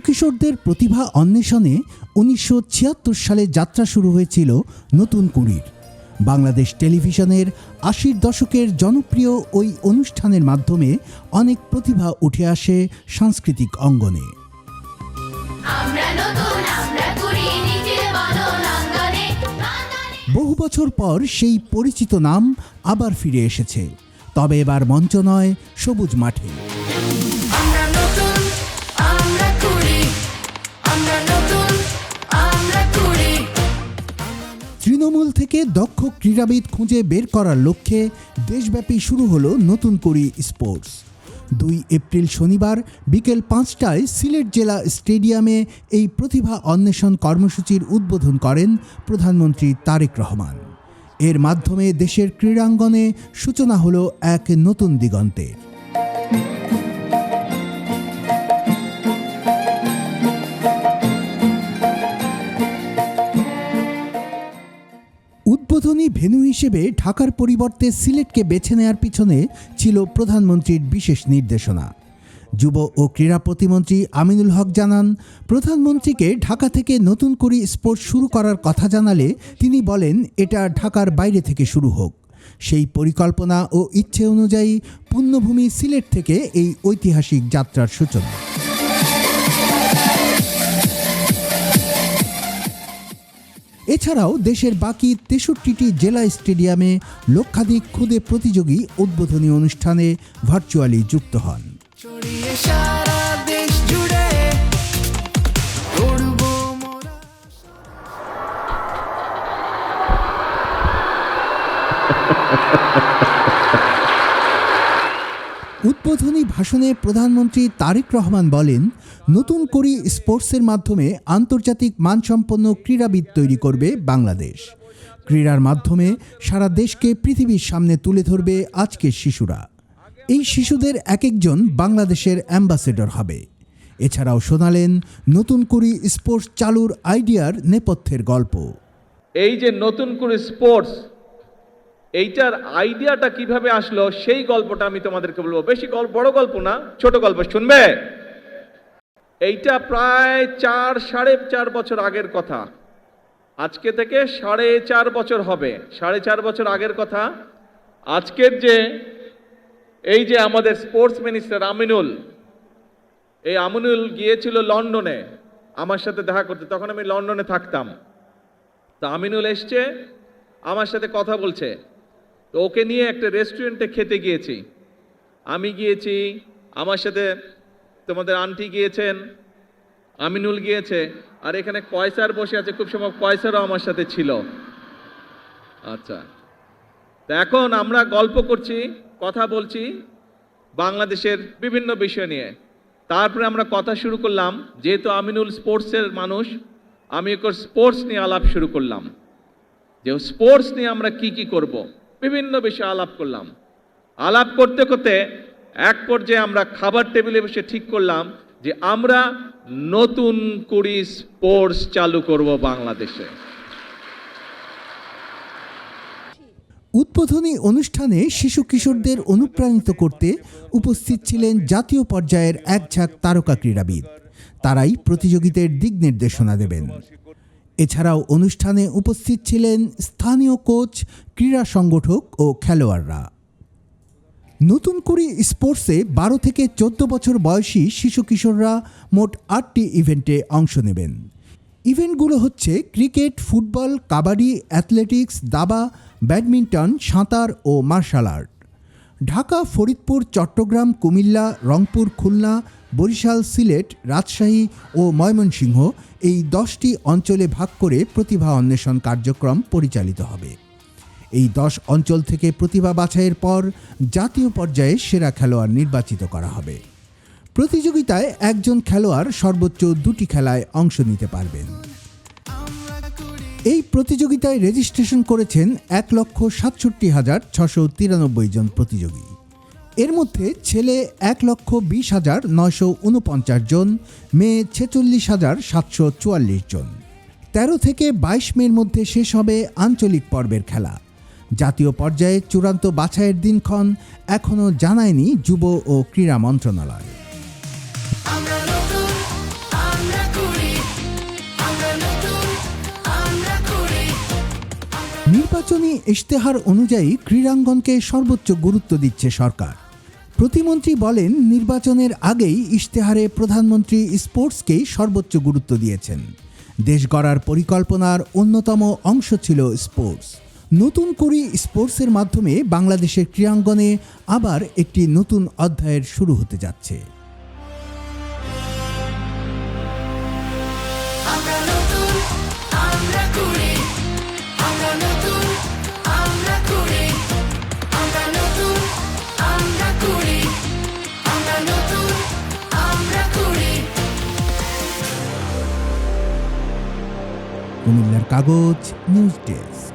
কিশোরদের প্রতিভা অন্বেষণে 1976 সালে যাত্রা শুরু হয়েছিল নতুন কুড়ির। বাংলাদেশ টেলিভিশনের 80-র দশকের জনপ্রিয় ওই অনুষ্ঠানের মাধ্যমে অনেক প্রতিভা উঠে আসে সাংস্কৃতিক অঙ্গনে। বহু বছর পর সেই পরিচিত নাম আবার ফিরে এসেছে, তবে এবার মঞ্চ নয়, সবুজ মাঠে। তৃণমূল থেকে দক্ষ ক্রীড়াবিদ খুঁজে বের করার লক্ষ্যে দেশব্যাপী শুরু হলো নতুন কুড়ি স্পোর্টস। 2 এপ্রিল শনিবার বিকেল 5টায় সিলেট জেলা স্টেডিয়ামে এই প্রতিভা অন্বেষণ কর্মসূচির উদ্বোধন করেন প্রধানমন্ত্রী তারেক রহমান। এর মাধ্যমে দেশের ক্রীড়াঙ্গনে সূচনা হলো এক নতুন দিগন্তের। উদ্বোধনী ভেন্যু হিসেবে ঢাকার পরিবর্তে সিলেটকে বেছে নেওয়ার পিছনে ছিল প্রধানমন্ত্রীর বিশেষ নির্দেশনা। যুব ও ক্রীড়া প্রতিমন্ত্রী আমিনুল হক জানান, প্রধানমন্ত্রীকে ঢাকা থেকে নতুন কুড়ি স্পোর্টস শুরু করার কথা জানালে তিনি বলেন এটা ঢাকার বাইরে থেকে শুরু হোক। সেই পরিকল্পনা ও ইচ্ছে অনুযায়ী পুণ্যভূমি সিলেট থেকে এই ঐতিহাসিক যাত্রার সূচনা। এছাড়াও দেশের বাকি 63টি জেলা স্টেডিয়ামে লক্ষাধিক ক্ষুদে প্রতিযোগী উদ্বোধনী অনুষ্ঠানে ভার্চুয়ালি যুক্ত হন। উদ্বোধনী ভাষণে প্রধানমন্ত্রী তারেক রহমান বলেন, নতুন কুড়ি স্পোর্টসের মাধ্যমে আন্তর্জাতিক মানসম্পন্ন ক্রীড়াবিদ তৈরি করবে বাংলাদেশ। ক্রীড়ার মাধ্যমে সারা দেশকে পৃথিবীর সামনে তুলে ধরবে আজকের শিশুরা। এই শিশুদের এক একজন বাংলাদেশের অ্যাম্বাসেডর হবে। এছাড়াও শোনালেন নতুন কুড়ি স্পোর্টস চালুর আইডিয়ার নেপথ্যের গল্প। এই যে নতুন কুড়ি স্পোর্টস, এইটার আইডিয়াটা কিভাবে আসলো সেই গল্পটা আমি তোমাদেরকে বলবো। বেশি বড় গল্প না, ছোট গল্প, শুনবে? এইটা প্রায় 4-4.5 বছর আগের কথা। আজকে থেকে 4.5 বছর হবে। 4.5 বছর আগের কথা। আজকের এই যে আমাদের স্পোর্টস মিনিস্টার আমিনুল, এই আমিনুল গিয়েছিল লন্ডনে আমার সাথে দেখা করতে। তখন আমি লন্ডনে থাকতাম। তা আমিনুল এসছে, আমার সাথে কথা বলছে। তো ওকে নিয়ে একটা রেস্টুরেন্টে খেতে গিয়েছি। আমি গিয়েছি, আমার সাথে তোমাদের আন্টি গিয়েছেন, আমিনুল গিয়েছে, আর এখানে কয়সার বসে আছে। খুব সময় কয়সারও আমার সাথে ছিল। আচ্ছা, তো এখন আমরা গল্প করছি, কথা বলছি বাংলাদেশের বিভিন্ন বিষয় নিয়ে। তারপরে আমরা কথা শুরু করলাম, যেহেতু আমিনুল স্পোর্টসের মানুষ, আমি ওকে স্পোর্টস নিয়ে আলাপ শুরু করলাম, যে স্পোর্টস নিয়ে আমরা কি কি করব, বিভিন্ন বিষয়ে আলাপ করলাম। আলাপ করতে করতে এক পর্যায়ে আমরা খাবার টেবিলে বসে ঠিক করলাম যে আমরা নতুন কুড়ি স্পোর্টস চালু করব বাংলাদেশে। উদ্বোধনী অনুষ্ঠানে শিশু কিশোরদের অনুপ্রাণিত করতে উপস্থিত ছিলেন জাতীয় পর্যায়ের এক ঝাঁক তারকা ক্রীড়াবিদ। তারাই প্রতিযোগিতার দিক নির্দেশনা দেবেন। এছাড়াও অনুষ্ঠানে উপস্থিত ছিলেন স্থানীয় কোচ, ক্রীড়া সংগঠক ও খেলোয়াড়রা। নতুন কুড়ি স্পোর্টসে 12 থেকে 14 বছর বয়সী শিশু কিশোররা মোট 8টি ইভেন্টে অংশ নেবেন। ইভেন্টগুলো হচ্ছে ক্রিকেট, ফুটবল, কাবাডি, অ্যাথলেটিক্স, দাবা, ব্যাডমিন্টন, সাঁতার ও মার্শাল আর্ট। ঢাকা, ফরিদপুর, চট্টগ্রাম, কুমিল্লা, রংপুর, খুলনা, বরিশাল, সিলেট, রাজশাহী ও ময়মনসিংহ এই 10টি অঞ্চলে ভাগ করে প্রতিভা অন্বেষণ কার্যক্রম পরিচালিত হবে। এই 10 অঞ্চল থেকে প্রতিভা বাছাইয়ের পর জাতীয় পর্যায়ে সেরা খেলোয়াড় নির্বাচিত করা হবে। প্রতিযোগিতায় একজন খেলোয়াড় সর্বোচ্চ 2টি খেলায় অংশ নিতে পারবেন। এই প্রতিযোগিতায় রেজিস্ট্রেশন করেছেন 1,67,693 জন প্রতিযোগী। এর মধ্যে ছেলে 1,20,949 জন, মেয়ে 46,744 জন। 13 থেকে 22 মের মধ্যে শেষ হবে আঞ্চলিক পর্বের খেলা। জাতীয় পর্যায়ে চূড়ান্ত বাছাইয়ের দিনক্ষণ এখনও জানায়নি যুব ও ক্রীড়া মন্ত্রণালয়। নির্বাচনী ইশতেহার অনুযায়ী ক্রীড়াঙ্গনকে সর্বোচ্চ গুরুত্ব দিচ্ছে সরকার। প্রতিমন্ত্রী বলেন, নির্বাচনের আগেই ইশতেহারে প্রধানমন্ত্রী স্পোর্টসকেই সর্বোচ্চ গুরুত্ব দিয়েছেন। দেশ গড়ার পরিকল্পনার অন্যতম অংশ ছিল স্পোর্টস। নতুন করে স্পোর্টসের মাধ্যমে বাংলাদেশের ক্রীড়াঙ্গনে আবার একটি নতুন অধ্যায়ের শুরু হতে যাচ্ছে। আমরা নতুন, আমরা কুড়ি, আমরা নতুন, আমরা কুড়ি, আমরা নতুন, আমরা কুড়ি, আমরা নতুন, আমরা কুড়ি। কুমিল্লার কাগজ নিউজ ডেস্ক।